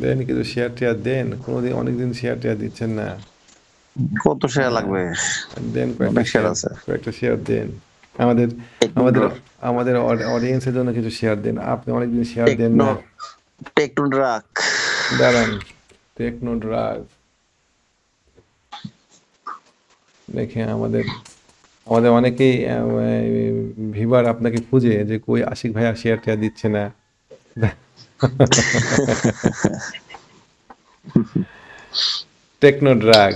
দেন কিছু শেয়ার টেয়ার দেন, কোনোদিন অনেকদিন শেয়ার টেয়ার দিচ্ছেন না। কত শেয়ার হ্যাঁ, লাগবে? দেন অনেক শেয়ার আছে। কয়েকটা শেয়ার দেন আমাদের আমাদের টেকনো আমাদের অডিয়েন্সের জন্য কিছু শেয়ার দেন, আপনি অনেকদিন শেয়ার দেন টেকনো না। টেকনো ড্রাক। দাঁড়ান, টেকনো ড্রাগ দেখে আমাদের আমাদের অনেকেই ভিভার আপনাকে খুঁজে যে কই আশিক ভাইয়া শেয়ার টেয়ার দিচ্ছে না। টেকনো ড্রাগ,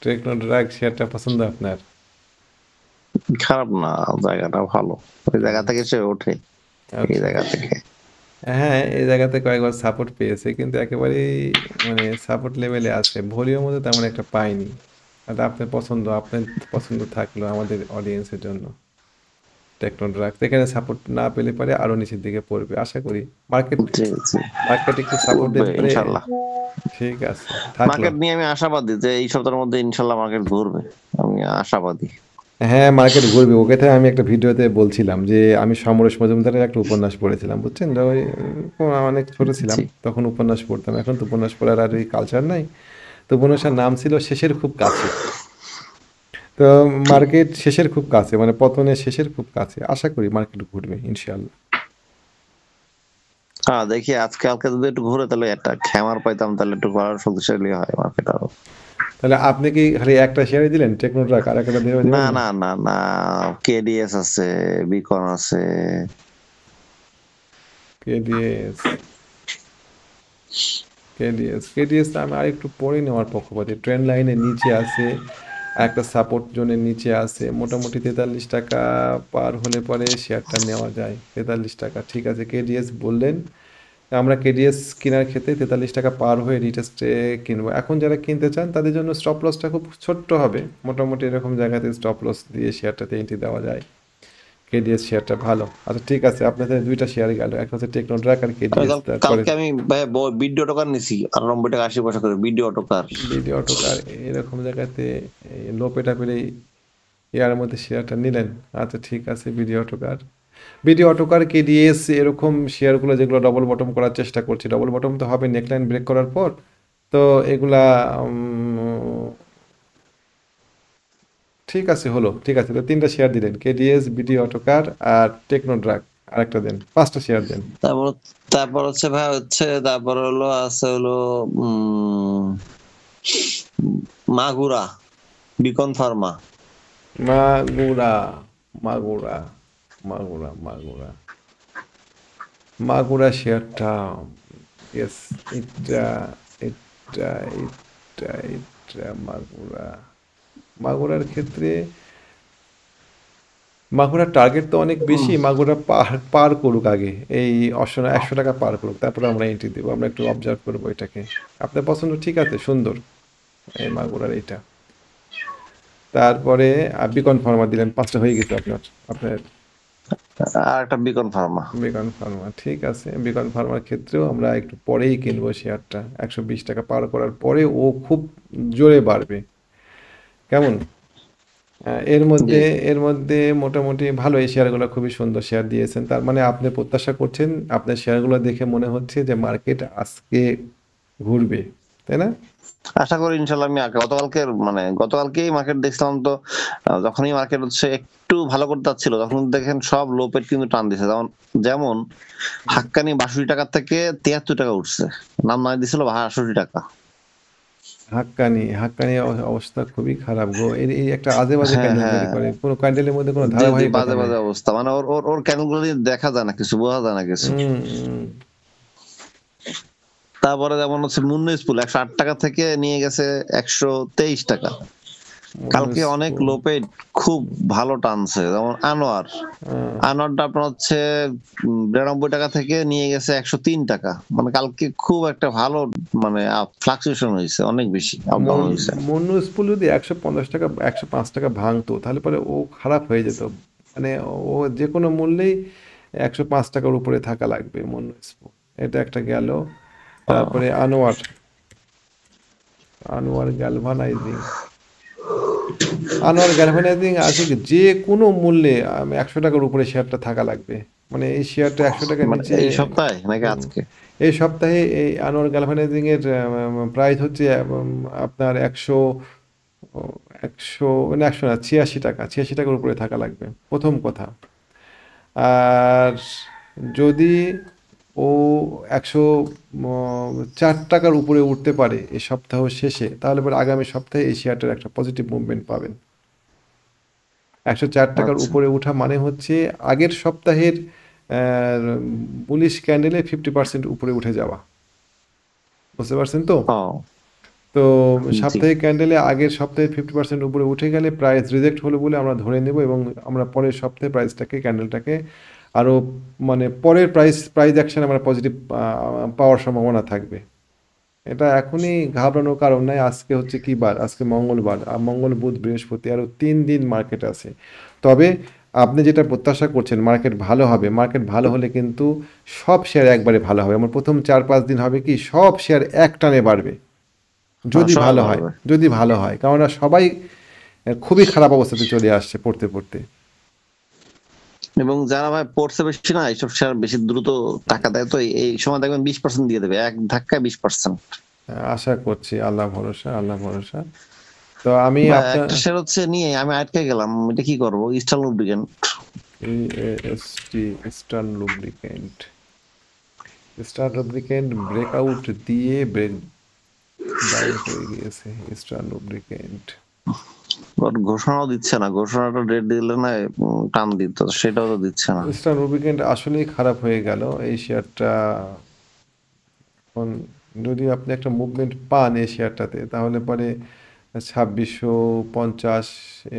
টেকনো ড্রাগ শেয়ারটা পছন্দ আপনার? খারাপ না, জায়গাটা ভালো। ওই জায়গা থেকে সে ওঠে, এই আচ্ছা, জায়গা থেকে। হ্যাঁ এই জায়গাতে কয়েকবার সাপোর্ট পেয়েছে কিন্তু একেবারেই মানে সাপোর্ট লেভেলে আছে, ভলিউম মধ্যে তেমন একটা পাইনি। আর আপনার পছন্দ, আপনার পছন্দ থাকলো আমাদের অডিয়েন্সের জন্য। টেকনো ড্রাগ এখানে সাপোর্ট না পেলে পারে আরো নিচের দিকে পড়বে আশা করি। মার্কেট জি জি, মার্কেট একটু সাপোর্ট উঠবে দিতে পারে। ইনশাল্লাহ। ঠিক আছে, থাকলো। মার্কেট নিয়ে আমি আশাবাদী যে এই সপ্তাহের মধ্যে ইনশাল্লাহ মার্কেট ঘুরবে। আমি আশাবাদী। হ্যাঁ মার্কেট ঘুরবে, ওকে তো আমি একটা ভিডিওতে বলছিলাম যে আমি সমরেশ মজুমদারের একটা উপন্যাস পড়েছিলাম বুঝছেন, যে ওই অনেক ছোট ছিলাম জি। তখন উপন্যাস পড়তাম, এখন তো উপন্যাস পড়ার আর ওই কালচার নাই। তো উপন্যাসের নাম ছিল শেষের খুব কাছে। তো মার্কেট শেষের খুব কাছে, মানে পতনের শেষের খুব কাছে, আশা করি মার্কেট ঘুরবে ইনশাআল্লাহ। হ্যাঁ দেখি, আজকে কালকে যদি একটু ঘুরে তাহলে একটা খ্যামার পাইতাম, তাহলে একটু ঘোরার শক্তিশালী হয় মার্কেট আরো। তাহলে আপনি কি খালি একটা শেয়ারই দিলেন টেকনোট্রাক, আর একটা দেওয়া না দেবেন না? না না না, কেডিএস আছে, বিকন আছে। কেডিএস, কেডিএস আমি আর একটু পরে নেওয়ার পক্ষপাতী, ট্রেন্ড লাইনের নিচে আছে, একটা সাপোর্ট জোনের নিচে আছে, মোটামুটি 43 টাকা পার হলে পরে শেয়ারটা নেওয়া যায়। 43 টাকা ঠিক আছে, কেডিএস বললেন। আমরা কেডিএস কেনার ক্ষেত্রে 43 টাকা পার হয়ে রিটেস্টে কিনবো। এখন যারা কিনতে চান তাদের জন্য স্টপ লসটা খুব ছোট্ট হবে, মোটামুটি এরকম জায়গাতে স্টপ লস দিয়ে শেয়ারটাতে এন্ট্রি দেওয়া যায়। কেডিএস শেয়ারটা ভালো। আচ্ছা ঠিক আছে, আপনাদের দুইটা শেয়ার গেল, একটা হচ্ছে টেকনোড্রাক আর কেডিএস। তারপরে কালকে আমি ভাই ভিডিও টোকার নিছি 98 টাকা 80 পয়সা করে ভিডিও টোকার। ভিডিও অটোকার, এরকম জায়গাতে লো পেটা পেলেই ইয়ার মধ্যে শেয়ারটা নিলেন। আচ্ছা ঠিক আছে, ভিডিও অটোকার, ভিডিও অটোকার কেডিএস এরকম শেয়ারগুলো যেগুলো ডবল বটম করার চেষ্টা করছে, ডবল বটম তো হবে নেকলাইন ব্রেক করার পর। তো এগুলা ঠিক আছে, হলো ঠিক আছে, তো তিনটা শেয়ার দিলেন, কেডিএস, ভিডিও অটোকার আর টেকনোড্রাক। আরেকটা দেন, পাঁচটা শেয়ার দেন। তারপর তারপর হচ্ছে ভাই, হচ্ছে তারপর হলো আছে হলো উম মাগুরা, বিকন ফার্মা। মাগুরা, মাগুরা, মাগুরা, মাগুরা শেয়ারটা, ইয়েস, এটা এটা এটা মাগুরা, মাগুরার ক্ষেত্রে মাগুরার টার্গেট তো অনেক বেশি, মাগুরা পার পার করুক আগে, এই 100 টাকা পার করুক, তারপরে আমরা এন্ট্রি দেবো, আমরা একটু অবজার্ভ করবো এটাকে। আপনার পছন্দ ঠিক আছে, সুন্দর এই মাগুরার এইটা। তারপরে বিকন ফার্মা দিলেন, পাঁচটা হয়ে গেছে আপনার আপনার আর একটা বিকন ফার্মা। বিকন ফার্মা ঠিক আছে, বিকন ফার্মার ক্ষেত্রেও আমরা একটু পরেই কিনবো শেয়ারটা, 120 টাকা পার করার পরে ও খুব জোরে বাড়বে। কেমন? এর জি। মধ্যে এর মধ্যে মোটামুটি ভালো, এই শেয়ারগুলো খুবই সুন্দর শেয়ার দিয়েছেন, তার মানে আপনি প্রত্যাশা করছেন, আপনার শেয়ারগুলো দেখে মনে হচ্ছে যে মার্কেট আজকে ঘুরবে, তাই না? আশা করি ইনশাল্লাহ। আমি গতকালকেই মার্কেট দেখছিলাম তো, যখনই মার্কেট হচ্ছে একটু ভালো করতে যাচ্ছিল তখন দেখেন সব লো পেট কিন্তু টান দিছে। যেমন যেমন হাক্কানি 62 টাকা থেকে 73 টাকা উঠছে, নাম নাই দিছিল 68 টাকা। হাক্কানি, হাক্কানি অবস্থা খুবই খারাপ গো, এই একটা আজে বাজে হ্যাঁ ক্যান্ডেল তৈরি হ্যাঁ, করে, কোনো ক্যান্ডেলের মধ্যে কোনো জি জি, ধারাবাহিকতা বাজে নাই। বাজে অবস্থা। মানে ওর ওর ওর ক্যানেল গুলো দিয়ে দেখা যায় না কিছু, বোঝা যায় না কিছু। উম, তারপরে যেমন হচ্ছে মুন্নু স্পুল 108 টাকা থেকে নিয়ে গেছে 123 টাকা। কালকে অনেক মনস্পু, লোপে খুব ভালো টানছে। যেমন আনোয়ার, আনোয়ারটা আপনার হচ্ছে 92 টাকা থেকে নিয়ে গেছে 103 টাকা। মানে কালকে খুব একটা ভালো, মানে ফ্লাকচুয়েশন হয়েছে, অনেক বেশি আপ ডাউন হয়েছে। মন্নু স্কুল যদি 150 টাকা 105 টাকা ভাঙতো তাহলে পরে ও খারাপ হয়ে যেত, মানে ও যে কোনো মূল্যেই 105 টাকার উপরে থাকা লাগবে মন্নু স্কুল। এটা একটা গেল। তারপরে আনোয়ার, আনোয়ার গ্যালভানাইজিং, আনোয়ার গ্যালভানাইজিং আছে কি যে কোনো মূল্যে 100 টাকার উপরে শেয়ারটা থাকা লাগবে। মানে এই শেয়ারটা 100 টাকার মানে নিচে। এই সপ্তাহে নাকি হুম, আজকে? এই সপ্তাহে এই আনোয়ার গ্যালভানাইজিং এর প্রাইস হচ্ছে আপনার 100 মানে 100 না, 86 টাকা, 86 টাকার উপরে থাকা লাগবে প্রথম কথা। আর যদি ও 104 টাকার উপরে উঠতে পারে এই সপ্তাহ শেষে, তাহলে পরে আগামী সপ্তাহে এই শেয়ারটার একটা পজিটিভ মুভমেন্ট পাবেন। 104 টাকার আচ্ছা। উপরে ওঠা মানে হচ্ছে আগের সপ্তাহের বুলিশ ক্যান্ডেলে 50% উপরে উঠে যাওয়া। বুঝতে পারছেন তো? ও তো জি। সাপ্তাহিক ক্যান্ডেলে আগের সপ্তাহে 50% উপরে উঠে গেলে প্রাইস রিজেক্ট হলো বলে আমরা ধরে নেব, এবং আমরা পরের সপ্তাহে প্রাইসটাকে, ক্যান্ডেলটাকে আরও মানে পরের প্রাইস অ্যাকশন আমরা পজিটিভ পাওয়ার সম্ভাবনা থাকবে। এটা এখনই ঘাবড়ানোর কারণ নাই। আজকে হচ্ছে কি বার? আজকে মঙ্গলবার। মঙ্গল, বুধ, বৃহস্পতি, আরও 3 দিন মার্কেট আছে। তবে আপনি যেটা প্রত্যাশা করছেন মার্কেট ভালো হবে, মার্কেট ভালো হলে কিন্তু সব শেয়ার একবারে ভালো হবে। আমার প্রথম 4-5 দিন হবে কি সব শেয়ার এক টানে বাড়বে, যদি সবাই ভালো হয়, পারবে। যদি ভালো হয়। কেননা সবাই খুবই খারাপ অবস্থাতে চলে আসছে পড়তে পড়তে। এবং যারা ভাই পড়ছে বেশি না, এইসব শেয়ার বেশি দ্রুত টাকা দেয়, তো এই সময় দেখবেন 20% দিয়ে দেবে এক ধাক্কায় 20%। আশা করছি, আল্লাহ ভরসা, আল্লাহ ভরসা। তো আমি ভাই আপনার একটা শেয়ার হচ্ছে নিয়ে আমি আটকে গেলাম, এটা কি করবো? Eastern lubricant. AST, eastern lubricant. Eastern lubricant breakout দিয়ে ব্রেক ডাউন হয়ে গিয়েছে ইস্টার্ন লুব্রিকেন্ট। বাট ঘোষণাও দিচ্ছে না, ঘোষণাটা ডেট দিলে না টান দিত, সেটাও তো দিচ্ছে না। ইস্টার্ন লুব্রিকেন্ট আসলেই খারাপ হয়ে গেল এই শেয়ারটা। এখন যদি আপনি একটা মুভমেন্ট পান এই শেয়ারটাতে, তাহলে পরে 2650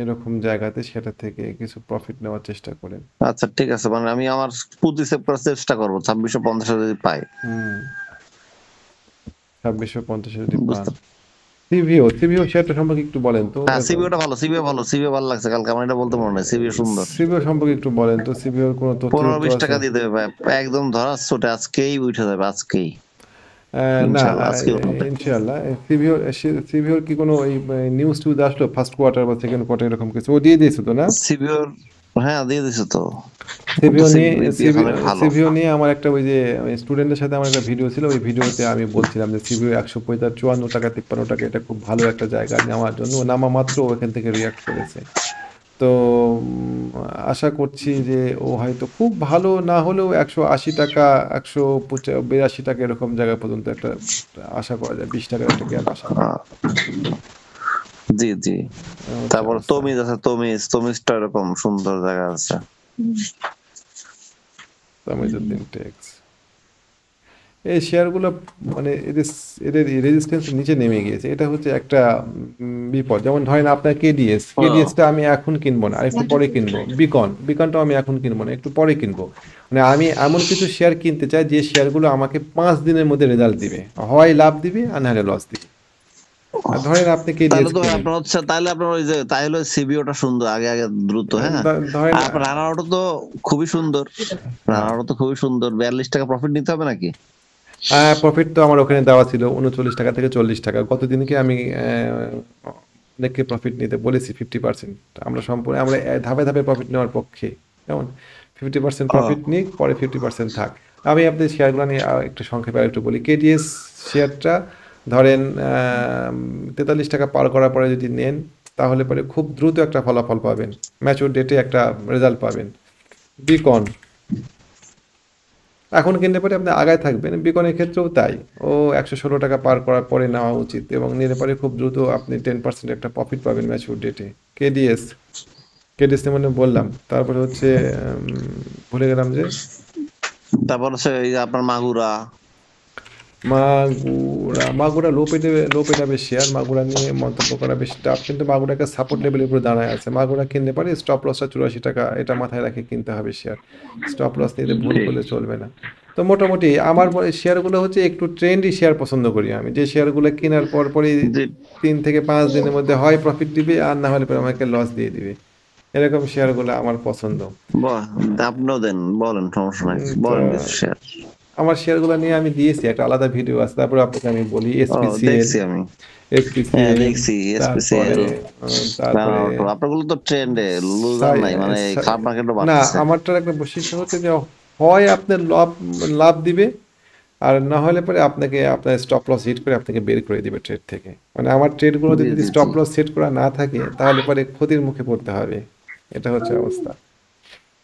এরকম জায়গাতে সেটা থেকে কিছু প্রফিট নেওয়ার চেষ্টা করেন। আচ্ছা ঠিক আছে, মানে আমি আমার পুঁজি সেভ করার চেষ্টা করবো 2650 যদি পাই। হুম, 2650 যদি পান। বুঝতে। সিভিও শেয়ারটা সম্পর্কে একটু বলেন তো। হ্যাঁ সিবিওটা ভালো, সিবিও ভালো, সিবিও ভালো লাগছে কালকে, আমার এটা বলতে মনে নেই, সিবিও সুন্দর। সিভিও সম্পর্কে একটু বলেন তো, সিভিওর কোনো তথ্য 15-20 আছে? টাকা দিয়ে দেবে ভাই, একদম ধরা ছোটে, আজকেই উঠে যাবে, আজকেই না, ইনশাল্লাহ, আজকেই উঠবে। ইনশাআল্লাহ। সিভিওর কি কোনো ওই নিউজ টিউজ আসলো ফার্স্ট কোয়ার্টার বা সেকেন্ড কোয়ার্টার এরকম কিছু? ও দিয়ে দিয়েছে তো না? সিবিওর, হ্যাঁ দিয়ে দিছে তো। ও তো সিভিও নিয়ে সিবিএস অনেক ভালো। সিভিও নিয়ে আমার একটা ওই যে স্টুডেন্টের সাথে আমার একটা ভিডিও ছিল, ওই ভিডিওতে আমি বলছিলাম যে সিভিও 154 টাকা 53 টাকা, এটা খুব ভালো একটা জায়গা নেওয়ার জন্য। ও নামা মাত্র ওখান থেকে রিয়াক্ট করেছে। তো আশা করছি যে ও হয়তো খুব ভালো না হলেও 180 টাকা, 182 টাকা এরকম জায়গা পর্যন্ত একটা আশা করা যায়, 20 টাকার একটা গ্যাপ আশা করা আহ, জি জি। হচ্ছে তারপর অবস্থা। তমিজ আছে, তমিজটা এরকম সুন্দর জায়গা আছে। তামিজউদ্দিন টেক্স, এই শেয়ারগুলো মানে এদের এদের রেজিস্ট্যান্স নিচে নেমে গিয়েছে, এটা হচ্ছে একটা বিপদ। যেমন ধরেন আপনার কেডিএসটা আমি এখন কিনবো না, আর একটু পরে কিনবো। বিকনটাও আমি এখন কিনবো না, একটু পরে কিনবো। মানে আমি এমন কিছু শেয়ার কিনতে চাই যে শেয়ারগুলো আমাকে 5 দিনের মধ্যে রেজাল্ট দিবে, হয় লাভ দিবে আর নাহলে লস দিবে। আর ধরেন আপনি তাহলে কেডিএস তো কিনলেন, আপনার হচ্ছে, তাহলে আপনার ওই যে তাহলে সিবিওটা সুন্দর, আগে আগে দ্রুত, হ্যাঁ। ধরেন আর আপনার রানারও তো খুবই সুন্দর, হ্যাঁ, রানারও তো খুবই সুন্দর, 42 টাকা প্রফিট নিতে হবে নাকি? প্রফিট তো আমার ওখানে দেওয়া ছিল 39 টাকা থেকে 40 টাকা। গতদিনকে আমি অনেককে প্রফিট নিতে বলেছি 50%। আমরা সম্পূর্ণ আমরা ধাপে ধাপে প্রফিট নেওয়ার পক্ষে। যেমন 50% প্রফিট ও নিই, পরে 50% থাক। আমি আপনাদের শেয়ারগুলো নিয়ে একটু সংক্ষেপে আর একটু বলি। কেডিএস শেয়ারটা ধরেন 43 টাকা পার করার পরে যদি নেন, তাহলে পরে খুব দ্রুত একটা ফলাফল পাবেন, ম্যাচুর ডেটে একটা রেজাল্ট পাবেন। বিকন এখন কিনলে পরে আপনি আগায় থাকবেন, বিকনের ক্ষেত্রেও তাই। ও 116 টাকা পার করার পরে নেওয়া উচিত, এবং নিলে পরে খুব দ্রুত আপনি 10% একটা প্রফিট পাবেন ম্যাচিউর ডেটে। কেডিএস, কেডিএস মানে বললাম। তারপরে হচ্ছে ভুলে গেলাম যে তারপর হচ্ছে এই যে আপনার মাগুরা। মাগুরা লো পেটাবে শেয়ার। মাগুরা নিয়ে মন্তব্য করা বেশি টাফ, কিন্তু মাগুরাকে সাপোর্ট লেভেলের উপরে দাঁড়ায় আছে। মাগুরা কিনলে পারে স্টপ লসটা 84 টাকা, এটা মাথায় রেখে কিনতে হবে শেয়ার। স্টপ লস নিতে ভুল ঠিক। করলে চলবে না। তো মোটামুটি আমার শেয়ারগুলো হচ্ছে একটু ট্রেন্ডি শেয়ার পছন্দ করি আমি, যে শেয়ারগুলো কেনার পর পরই জি। 3 থেকে 5 দিনের মধ্যে হয় প্রফিট দিবে, আর না হলে পরে আমাকে লস দিয়ে দিবে। এরকম শেয়ারগুলো আমার পছন্দ। বাহ, আপনিও দেন, বলেন, সমস্যা নাই, তো বলেন কিছু শেয়ার। আমার শেয়ারগুলো নিয়ে আমি দিয়েছি, একটা আলাদা ভিডিও আছে, তারপরে আপনাকে আমি বলি। ও এসপিসিএল, দেখছি আমি। হ্যাঁ এসপিসিএল, দেখছি, তারপরে এসপিসিএল, তারপরে আপনাগুলো তো ট্রেন্ডে, লুজার সাই নাই, মানে সাই খারাপ মার্কেটও না, বাড়তেছে। আমারটার একটা বৈশিষ্ট্য হচ্ছে যে হয় আপনার লাভ লাভ দিবে, আর না হলে পরে আপনাকে আপনার স্টপ লস হিট করে আপনাকে বের করে দিবে ট্রেড থেকে। মানে আমার ট্রেডগুলোতে জি যদি জি জি স্টপ লস সেট করা না থাকে তাহলে পরে ক্ষতির মুখে পড়তে হবে। এটা হচ্ছে অবস্থা।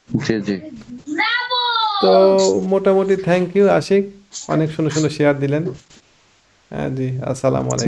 জি জি। তো মোটামুটি থ্যাংক ইউ আশিক, অনেক সুন্দর সুন্দর শেয়ার দিলেন। হ্যাঁ জি, আসসালামু আলাইকুম।